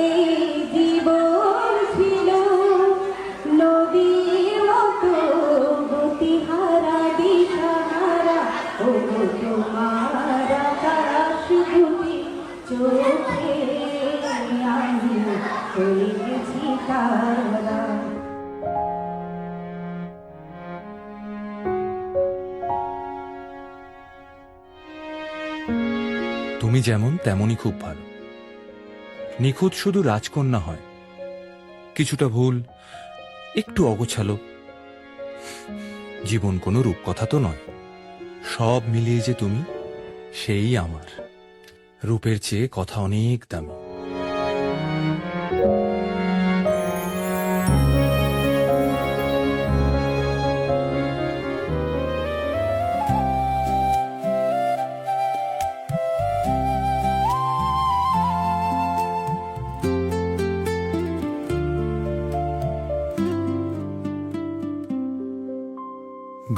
এই জীবন ছিল নদীর মতো গতিহারা দিশাহারা, ও তোমার আকাশ দুটি চোখে আমি হয়ে গেছি তারা। তুমি যেমন তেমনই খুব ভালো। নিখুঁত শুধু রাজকন্যা হয়, কিছুটা ভুল, একটু অগোছালো। জীবন কোনো রূপকথা তো নয়, সব মিলিয়ে যে তুমি, সেই আমার। রূপের চেয়ে কথা অনেক দামি।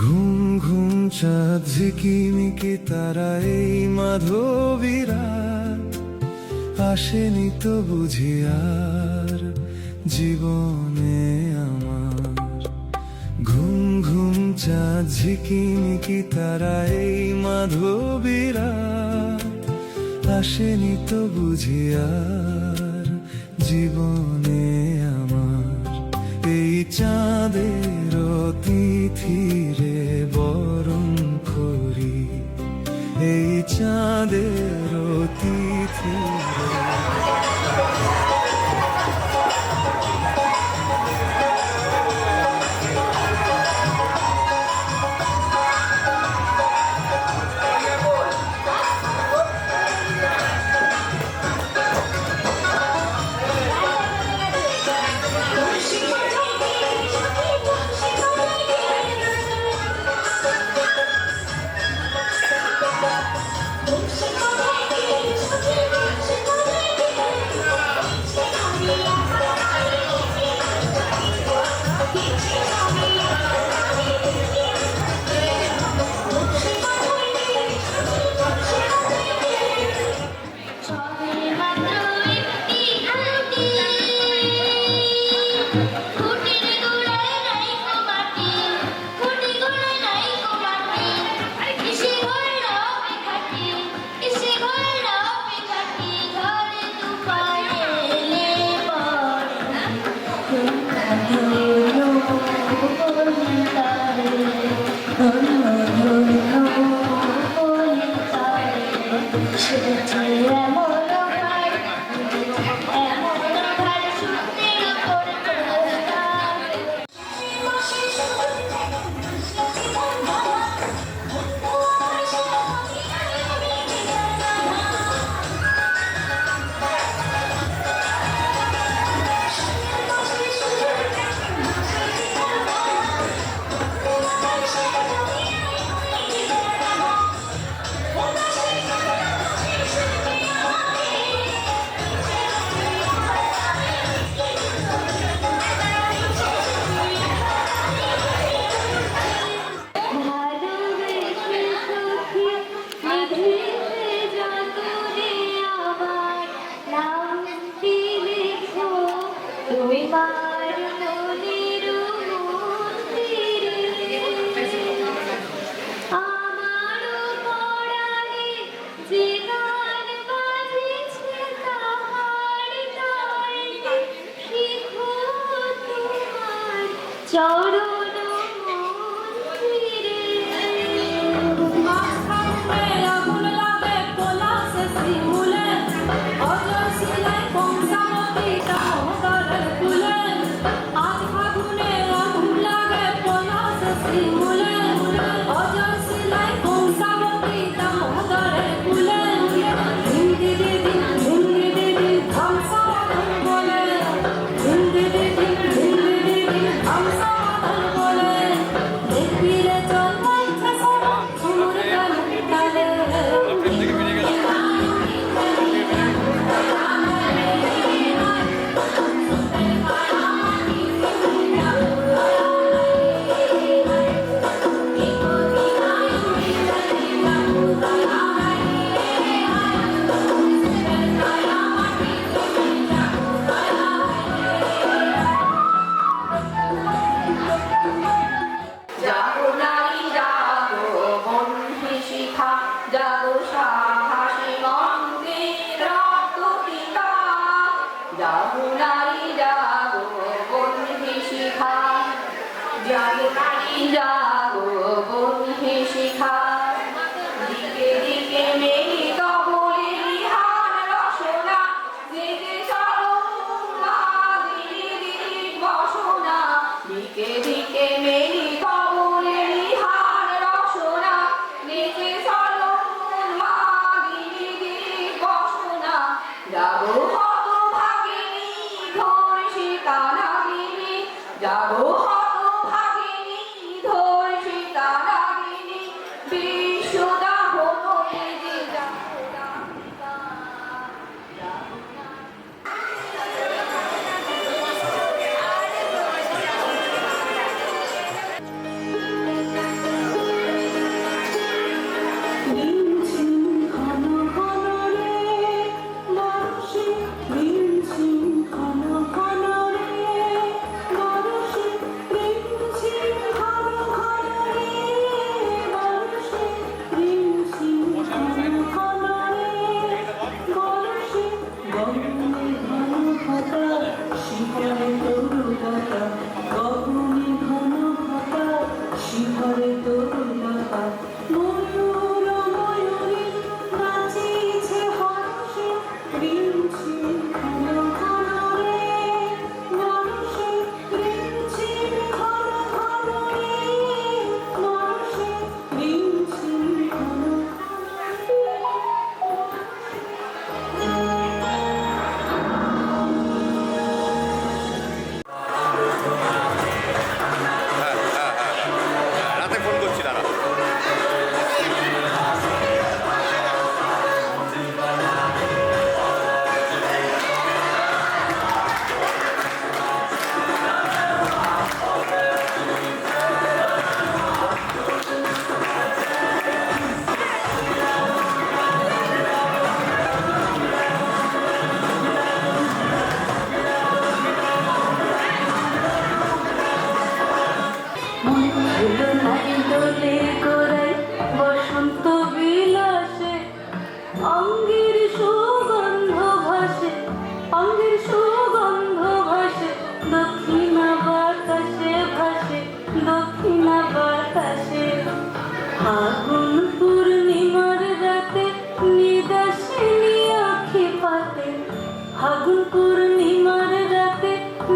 ঘুম ঘুম চাঁদ ঝিকিমিকি তারা এই মাধবীরা আসেনি তো বুঝি আর জীবনে আমার। ঘুম ঘুম চাঁদ ঝিকিমিকি তারা এই মাধবীরা আসেনি তো বুঝি আর জীবনে আমার। এই চাঁদের তিথিরে বরণ করি, এই চাঁদের তিথিরে। I'm sorry.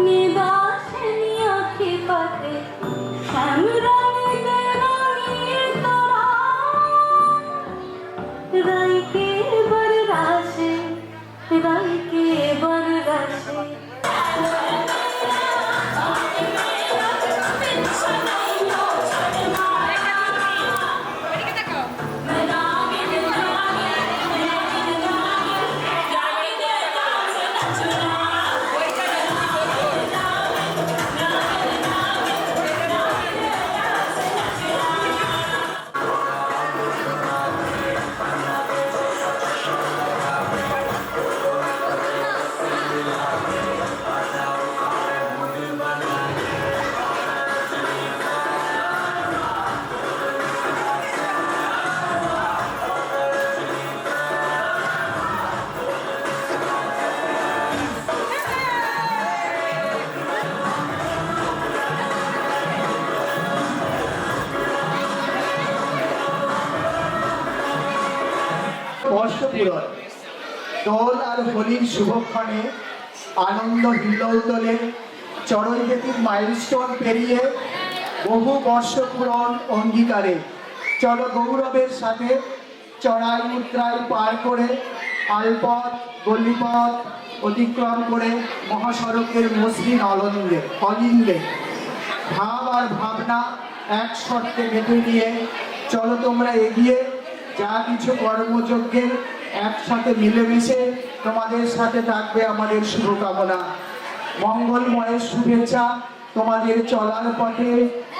নিবাসনী আঁখি পাতে শ্যামরঙে রঙের তোরা রাইকে বররাশে রাইকে বররাশে বর্ষপূরণ দোল আর হোলির শুভক্ষণে আনন্দ হিল্লোল তোলে। চরণজ্যোতির মাইলস্টোন পেরিয়ে বহু বর্ষ পূরণ অঙ্গীকারে চলো গৌরবের সাথে চড়াই উত্তরাই পার করে আলপথ গল্লিপথ অতিক্রম করে মহাসড়কের মসৃণ অলিন্দে ভাব আর ভাবনা এক শর্তে মেপে নিয়ে চলো তোমরা এগিয়ে যা কিছু কর্মযজ্ঞের একসাথে মিলেমিশে তোমাদের সাথে থাকবে আমাদের শুভকামনা। মঙ্গলময়ের শুভেচ্ছা তোমাদের চলার পথে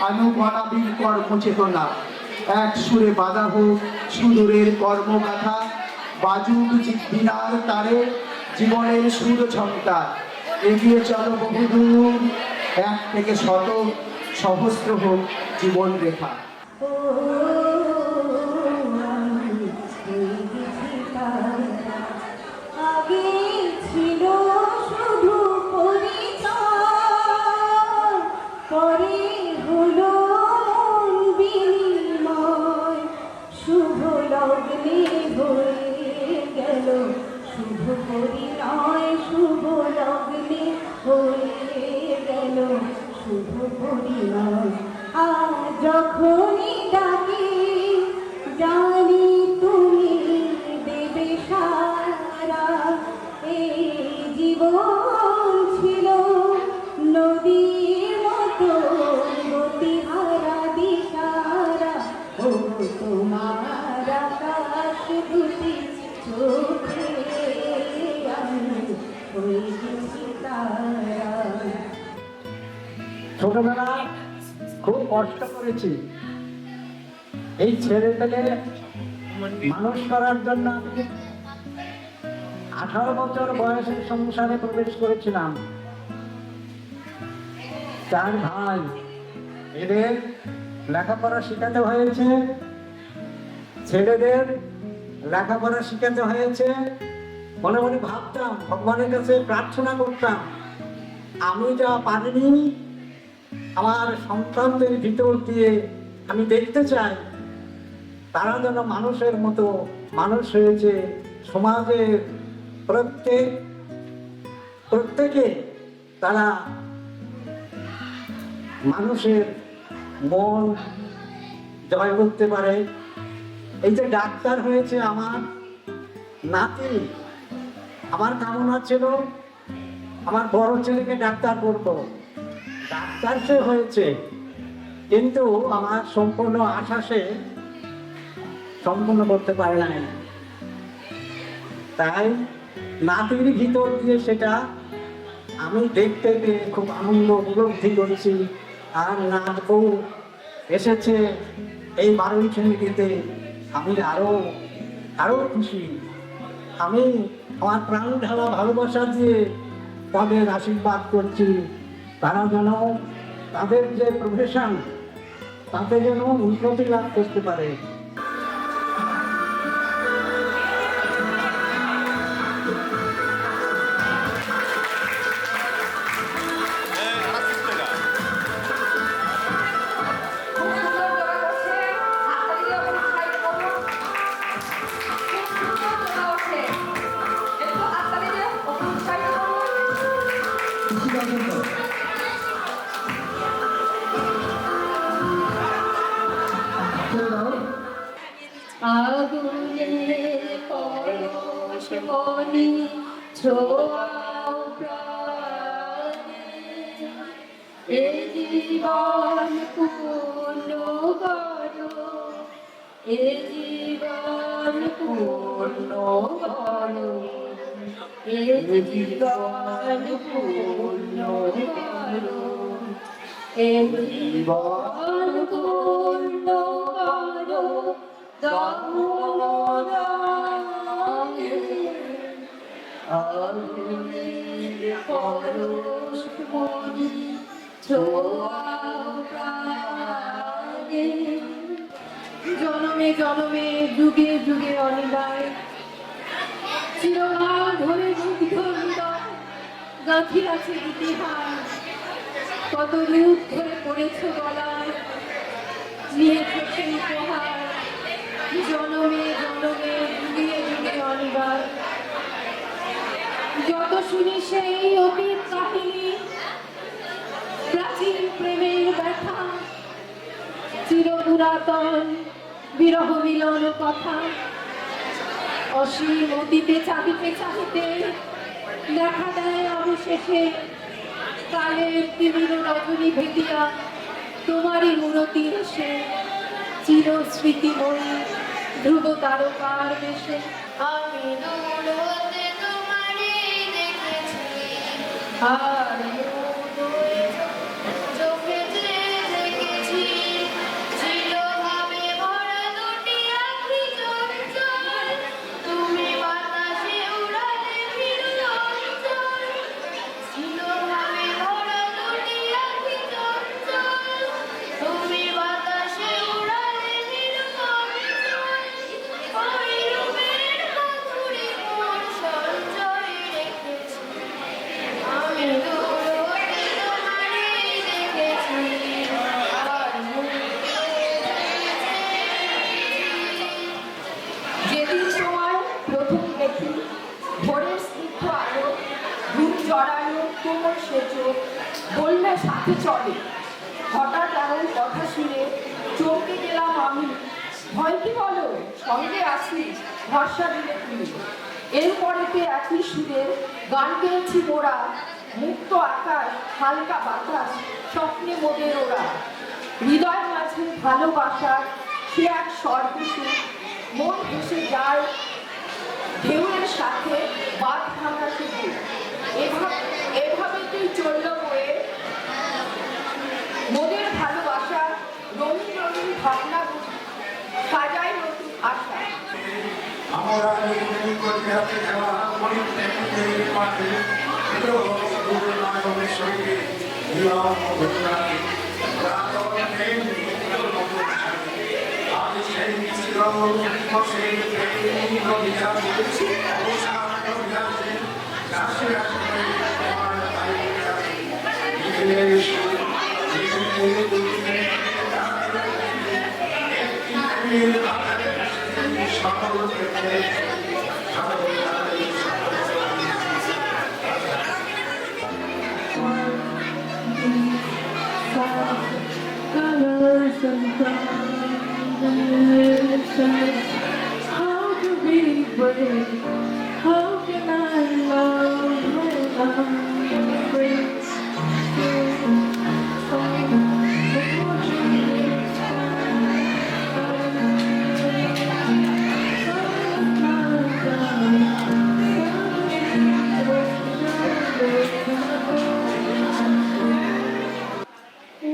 আনুগণাবীর কর্মচেতনা। এক সুরে বাধা হোক সুদূরের কর্মগাথা, বাজুক বীণার তারে জীবনের সুর ঝঙ্কার। এগিয়ে চলো বহুদূর, এক থেকে শত সহস্র হোক জীবন রেখা। ও আমি হয়ে গেছি তারা, আগে ছিল শুধু পরিচয়, পরে হলো মন বিনিময়, শুভ লগ্নে হয়ে গেল শুভ পরিণয়, শুভ লগ্নে হয়ে গেল শুভ পরিণয়। আর যখনই ডাকি জানি তুমি দেবে সারা, এই জীবন ছিল নদীর মতো গতিহারা দিশারা, ও তোমার আকাশ দুটি চোখে আমি হয়ে গেছি তারা। ছোটবেলা খুব কষ্ট করেছি। এই ছেলে পেলে মানুষ করার জন্য আমি 18 বছর বয়সে সংসারে প্রবেশ করেছিলাম। 4 ভাই, এদের লেখাপড়া শেখাতে হয়েছে, ছেলেদের লেখাপড়া শেখাতে হয়েছে। মনে মনে ভাবতাম, ভগবানের কাছে প্রার্থনা করতাম, আমি যা পারিনি আমার সন্তানদের ভিতর দিয়ে আমি দেখতে চাই তারা যেন মানুষের মতো মানুষ হয়েছে। সমাজের প্রত্যেকে তারা মানুষের মন জয় করতে পারে। এই যে ডাক্তার হয়েছে আমার নাতি, আমার কামনা ছিল আমার বড় ছেলেকে ডাক্তার করবো। ডাক্তার সে হয়েছে, কিন্তু আমার সম্পূর্ণ আশা সে সম্পূর্ণ করতে পারে নাই। তাই নাতির ভিতর দিয়ে সেটা আমি দেখতে পেয়ে খুব আনন্দ উপলব্ধি করেছি। আর নাত বউ এসেছে এই 12 শ্রেণীতে, আমি আরো খুশি। আমি আমার প্রাণ ঢালা ভালোবাসা দিয়ে তাদের আশীর্বাদ করছি, তারা যেন তাদের যে প্রফেশন তাতে যেন উন্নতি লাভ করতে পারে। Thank you. এ জীবন পূর্ণ করো, এ জীবন পূর্ণ করো, এ জীবন পূর্ণ করো, এ জীবন পূর্ণ করো, দামোদরে আগুনের পরশ মনি ছোঁয়াও প্রাণে। জনমে জনমে যুগে যুগে অনিবায় চিরকাল ধরে মুগ্ধ হৃদয় গাঁথি আছে ইতিহাস। কত রূপ ধরে পড়েছ গলায়, নিয়েছ সেই উপহার। জনমে জনমে যুগে যুগে অনিবায় যত শুনি সেই অতীত কাহিনী, প্রাচীন প্রেমের ব্যথা, চিরপুরাতন বিরহ মিলন কথা। অসীম অতীতে চাহিতে চাহিতে দেখা দেয় অবশেষে কালের তীব্র রজনী ভেটিয়া তোমারই মূরতি এসে চির স্মৃতিময়ী ধ্রুব তারকার দেশে। আমি দূর হতে তোমারে দেখেছি, আর চোখে যে দেখেছি, চিরভাবে ভরা দুটি আঁখি চঞ্চল, তুমি বাতাসে উড়ালে ফিরল অঞ্চল। চিরভাবে ভরা দুটি আঁখি চঞ্চল, তুমি বাতাসে উড়ালে ফিরল অঞ্চল। ওই রূপের মাধুরী মন সঞ্চয় রেখেছি, আমি দূর হতে তোমারে দেখেছি, আর মুখে যেদিন তোমায় প্রথম দেখি ভোরের স্নিগ্ধ আলো, ঘুম জড়ানো কোমল সে চোখ, বললে সাথে চলে। হঠাৎ এমন কথা শুনে চমকে গেলাম আমি। ভয় কি বলো, সঙ্গে আসি, ভরসা দিলে তুমি। এরপরেতে একই সুরে গান গেয়েছি মোরা, মুক্ত আকাশ হালকা বাতাস স্বপ্নে মোদের ওরা। হৃদয় মাঝে ভালোবাসার সে এক স্বর্গসুখ, মন ভেসে যায় ঢেউয়ের সাথে বাঁধ ভাঙা শুধু। এভাবে তুই চলল বয়ে মোদের ভালোবাসা, রঙিন রঙিন ভাবনা সাজায় নতুন আশা। আমরা এই করতে হাতে যাওয়া অনেক প্রেমের মাঠে নয়নের সঙ্গে নিয়ম ঘটনায় আমি সেই চির বসে অভিযান অবসান অভিযানে রাশি রাশি সকল ক্ষেত্রে Colors and promises, how to be brave, how can I love when I'm afraid?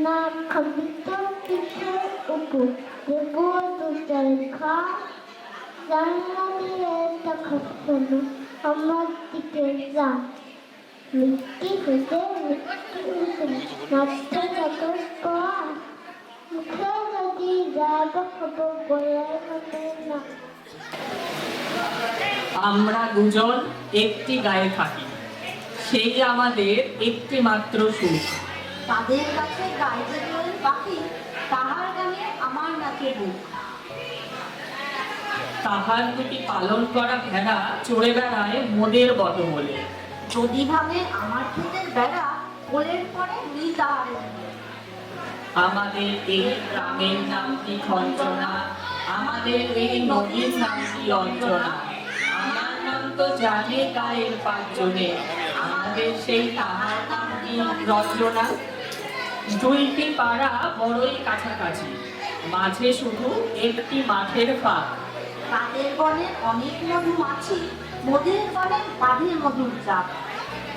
না কবিতা পিঠে উপর দেব দুটার খা, জানলামি একটা খপ্পনো আমার দিকে যা, মিষ্টি হতে মাত্র যত পা, মুখে যদি যাব খবর বলে হবে না। আমরা দুজন একটি গায়ে থাকি, সেই আমাদের একটি মাত্র সুখ। তাদের কাছে গাইতে দোয়েল পাখি, তাহার গানে আমার নাচে বুক। তাহার দুটি পালন করা ভেড়া চড়ে বেড়ায় মোদের বটমূলে। যদি ভাবে আমার ক্ষেতের বেড়া, কোলের পরে নীল তাহার। আমাদের এই গ্রামের নামটি খঞ্চনা, আমাদের এই নদীর নামটি অঞ্জনা। আমার নাম তো জানে গায়ের পাঁচজনে, আমাদের সেই তাহার নামটি রঞ্জনা। দুইটি পাড়া বড়ই কাছাকাছি, মাঝে শুধু একটি মাঠের ফাঁক। তাদের বনে অনেক মধুমাছি, মোদের বনে বাঁধে মধুর চাপ।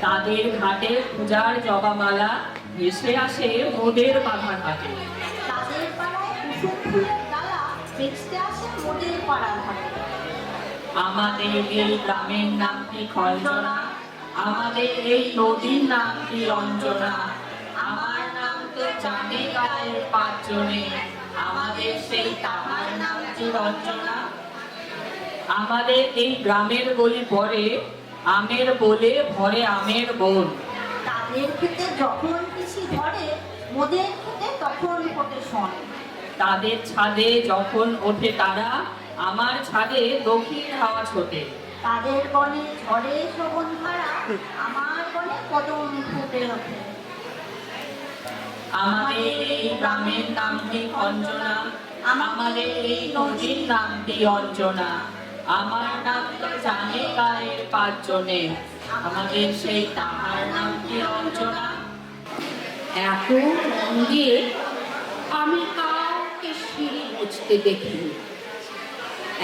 তাদের ঘাটে পূজার জবামালা ভেসে আসে মোদের বাঁধা ঘাটে। তাদের পাড়ায় কুসুম ফুলের ডালা বেচতে আসে মোদের পাড়ার হাটে। আমাদের এই গ্রামের নামটি খঞ্জনা, আমাদের এই নদীর নামটি অঞ্জনা। আমার নাম তো জানে গায়ের পাঁচজনে, আমাদের সেই তাহার নামটি রঞ্জনা। আমাদের এই গ্রামের গলি পরে আমের বলে ভরে আমের বন। তাদের খেতে যখন পিসি ধরে, মোদের খেতে তখন ফোটে শন। তাদের ছাদে যখন ওঠে তারা, আমার ছাদে দক্ষিণ হাওয়া ছোটে। তাদের বনে ঝড়ে শোভন ধারা, আমার বনে কদম ফুটে ওঠে। আমাদের এই গ্রামের নামটি অঞ্জনা, আমাদের এই নদীর নামটি অঞ্জনা। আমার নাম তো জানে গায়ের পাঁচজনে, আমাদের সেই তাহার নামটি অঞ্জনা। এত মন দিয়ে আমি কাউকে সিঁড়ি মুছতে দেখিনি,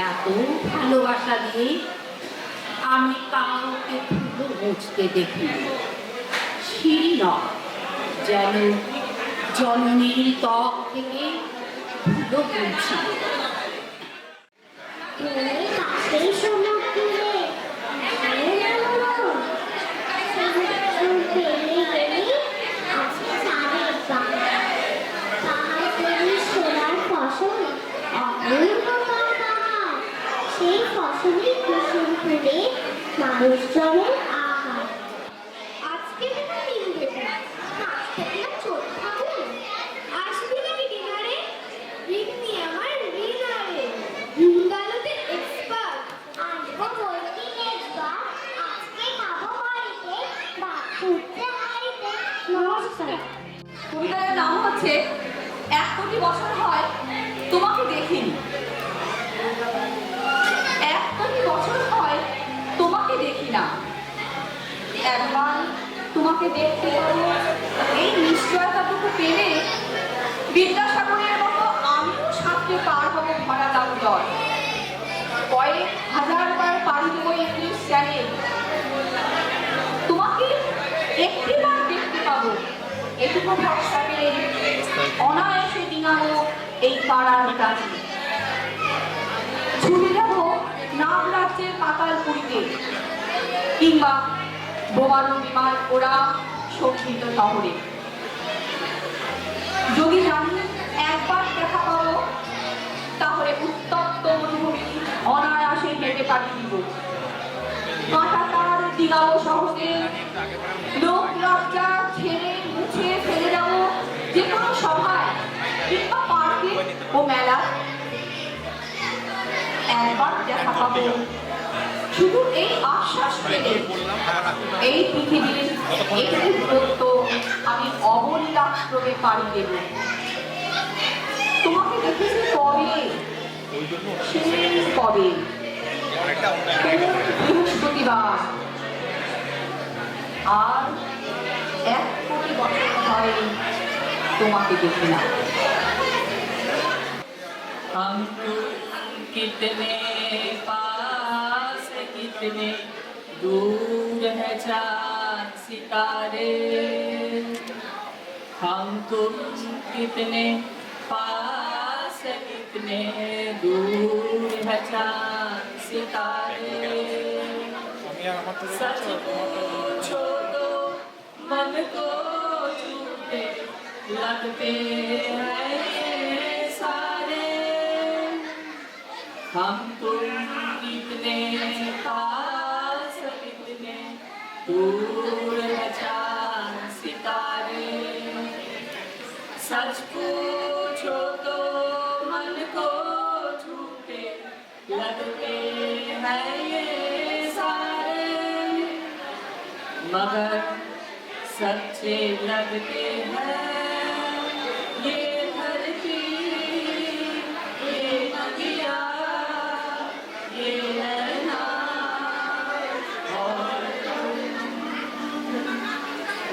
এত ভালোবাসা দিয়ে আমি কাউকে ধুলো মুছতে দেখিনি। সিঁড়ি নয়, যেন জননীর ত্বক থেকে ধুলো মুছছিল। সেই সমুদ্রে সোনার ফসল অপূর্ব পাহাড়, সেই ফসলে কুসুম ফুলে মানুষজনের আহার। আজকে দিনে ডিম দেবে, আজকে দিনে চোখ খাবো, আসবি নাকি ডিনারে? রিন্নি আমার ডিনারে, রিঙ্গালোতে এক্সপার্ট, আসবো বলছি একবার, আজকে খাবো বাড়িতে, ভাত ফুটতে হাঁড়িতে। নমস্কার। কবিতার নাম হচ্ছে 1 কোটি বছর হয় তোমাকে দেখিনি। 1 কোটি বছর হয় তোমাকে দেখি না, একবার তোমাকে দেখতে পাবো, এই নিশ্চয়তাটুকু পেলে বিদ্যাসাগরের মতো আমিও সাঁতরে পার হবো ভরা দামোদর। কয়েক হাজার বার পাড়ি দেবো ইংলিশ চ্যানেল, তোমাকে একটিবার দেখতে পাবো, এটুকু ভরসা পেলে অনায়াসে ডিঙাবো এই পাড়ার কাছে। ছুটে যাবো নাগরাজ্যের পাতালপুরীতে, কিংবা বোমারু বিমান ওরা শোভিত শহরে। যদি জানি একবার দেখা পাবো, তাহলে উত্তপ্ত মরুভূমি অনায়াসে হেঁটে কাটিয়ে দিব। কাঁটাতার ডিঙাবো সহজে, লোক লজ্জা ছেড়ে মুছে ফেলে যাবো যে কোনো সভায় কিংবা পার্কে ও মেলায়। একবার দেখা পাবো, শুধু এই আশ্বাস পেলে এই পৃথিবীর একটি দূরত্ব আমি অবলীলাক্রমে পাড়ি দেব। তোমাকে দেখেছি কবে, সেই কবে, বৃহস্পতিবার। আর 1 কোটি বছর হয় তোমাকে দেখি না। हम कितने पास कितने दूर है चांद सितारे, हम तुम कितने पास कितने दूर है चांद सितारे। सच पूछो तो मन को झूठे लगते हैं सारे, हम तुम कितने पास कितने दूर है चांद सितारे। सच पूछो तो मन को झूठे लगते हैं ये सारे, मगर सच्चे लगते हैं ये धरती, ये नदियाँ, ये नैना और तुम,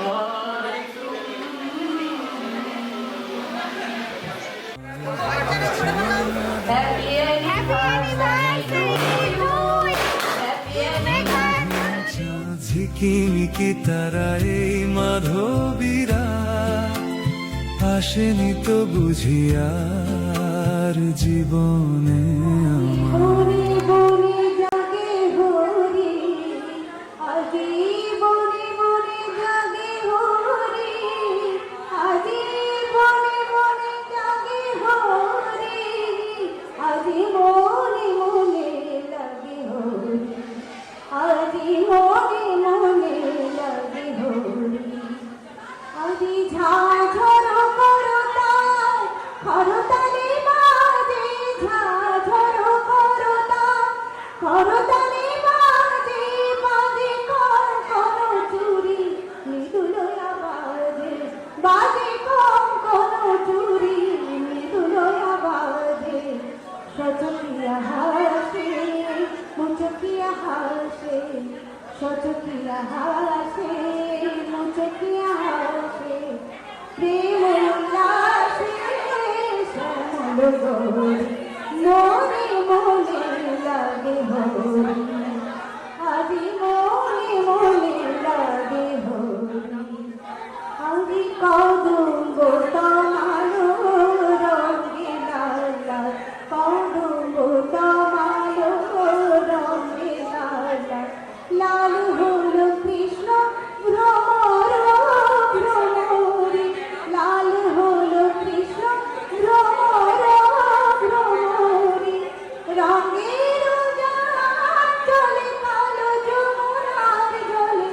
और तुम। ঝিকিমিকি তারা এই মাধবীরা আসেনি তো বুঝিয়ার জীবনে আমার। বনে বনে জাগে হরি, আজি বনে বনে জাগে হরি, আজি বনে বনে জাগে হরি, আজি মনে মনে লাগে হরি, আজি মনে মনে লাগে হরি, আজি ঝাঝর করতাল খরতালে বাজে, ঝাঝর করতাল খরতালে বাজে, বাজে কর কোন চুরি মৃদুলয়া বাজে, বাজে কর কোন চুরি মৃদুলয়া বাজে, সচকিয়া হাসে মুচকিয়া হাসে, সচকিয়া হাসে মুচকিয়া হাসে, প্রেম উল্লাসে শ্যামল গৌরী, মনে মনে লাগে হরি, আজি মনে মনে লাগে হরি, আজি কদম্ব তমালো রঙে লাল লাল, কদম্ব তমালো রঙে লাল লাল, লাল হলো কৃষ্ণ ভ্রমর ভ্রমরে, লাল হলো কৃষ্ণ ভ্রমর ভ্রমরে, রঙের জাহাজ চলে কালো যমুনার জলে,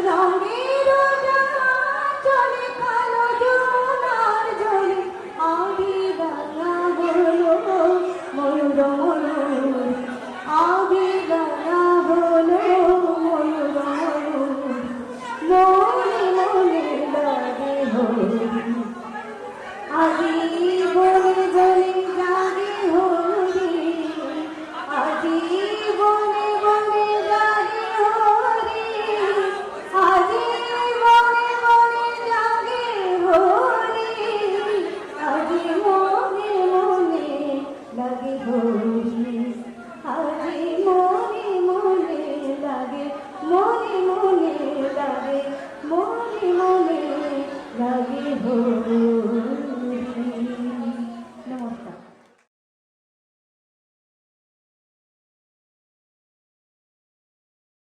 রঙের জাহাজ চলে কালো যমুনার জলে, আবি রাঙা হলো ময়ূর ময়ূর, আবি রাঙা হলো ময়ূর ময়ূর, মনে মনে লাগে হরি, আজি বনে বনে জাগে হরি, আজি বনে বনে জাগে হরি, আজি বনে বনে জাগে হরি, আজি মনে মনে লাগে হরি, আজি মনে মনে লাগে, মনে মনে লাগে, মনে মনে লাগে হরি।